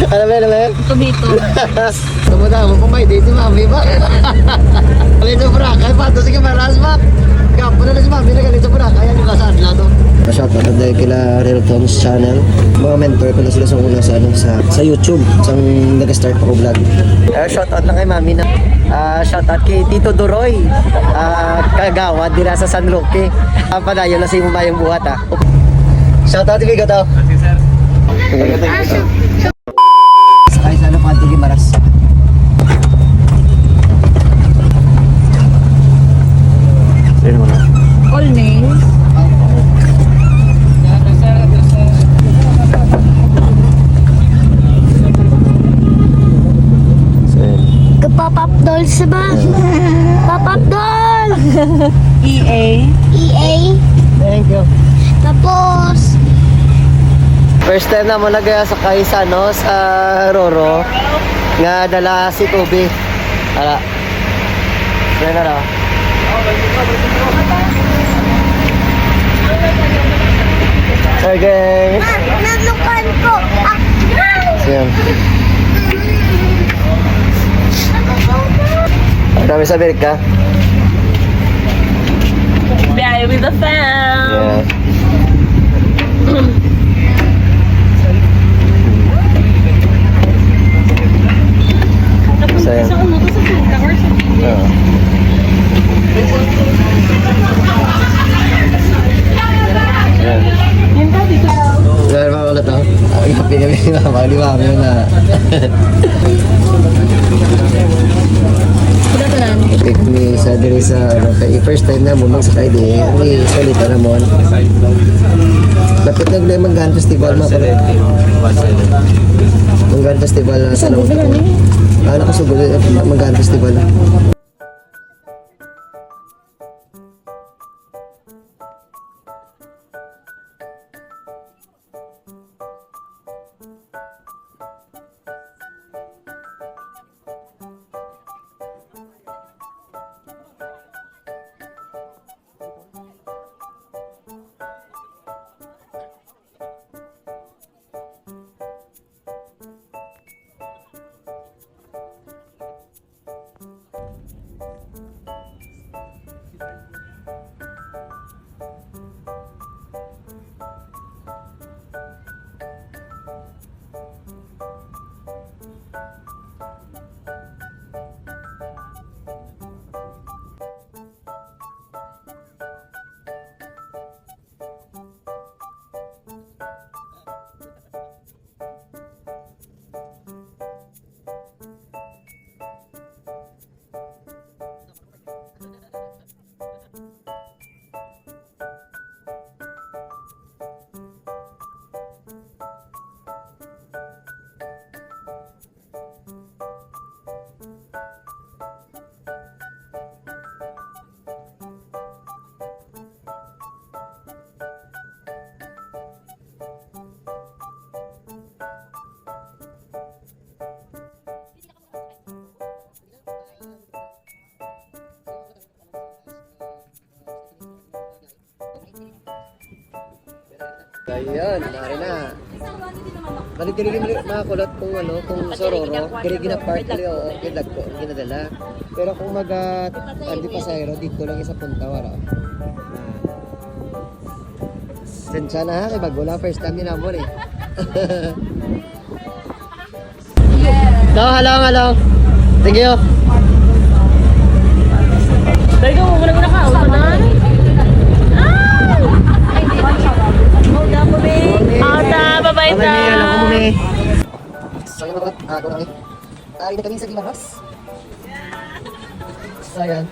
Ano ba? Tomato. Tumuda mo kung may di si Mami ba? Galit sa Boracay pa. Ito sige maras ba? Kapo na si Mami na galit sa Boracay. Yan yung kasaan na to. Shoutout na dahil kila Real Tones channel. Mga mentor ko na sila sa una sa YouTube. Isang nag-start ako vlog. Shoutout na kay Mami na. Shoutout kay Tito Doroy. Kagawad dira sa San Roque. Padayo na si Mumay yung buhat ha. Shoutout kay Gato. Sakay sa ano pa Maras. All names. Pop-up dolls ba? Pop-up doll! EA. EA. Thank you. Tapos, First time na mo nag-sakay sa ano, sa Roro nga dala si Kobe. Ala. Yan na raw. Sergey. nalukan ko. Siyan. Dami sa Amerika. Biyahe with the fam. Yeah. Sayang. Sa ano to sa Singapore or sa Oo. Yan. Yun ka dito. Dahil mga ulit ako. Ang gabi-gabi na. Maliwami na. Take me sa diri sa ano, kay first time na mo magsakay di. May salita na mo. Dapat nag Manggan Festival mga pala. Manggan Festival sa Lawag ko. Ano ko sugod Manggan Festival. Ayun, nari na. Balik diri mga kulot kung ano, kung sororo, diri gina part dili o kidag ko ginadala. Pero kung andi pasahero dito lang sa punta wala. Sensya na ha, kay bago lang first time ni Namor eh. Hello. Thank you. Dahil ka, muna ka. Uto na. Ata, babay ta. Sayang naman, ako na eh. Ari na kami sa Gimaras. Sayang.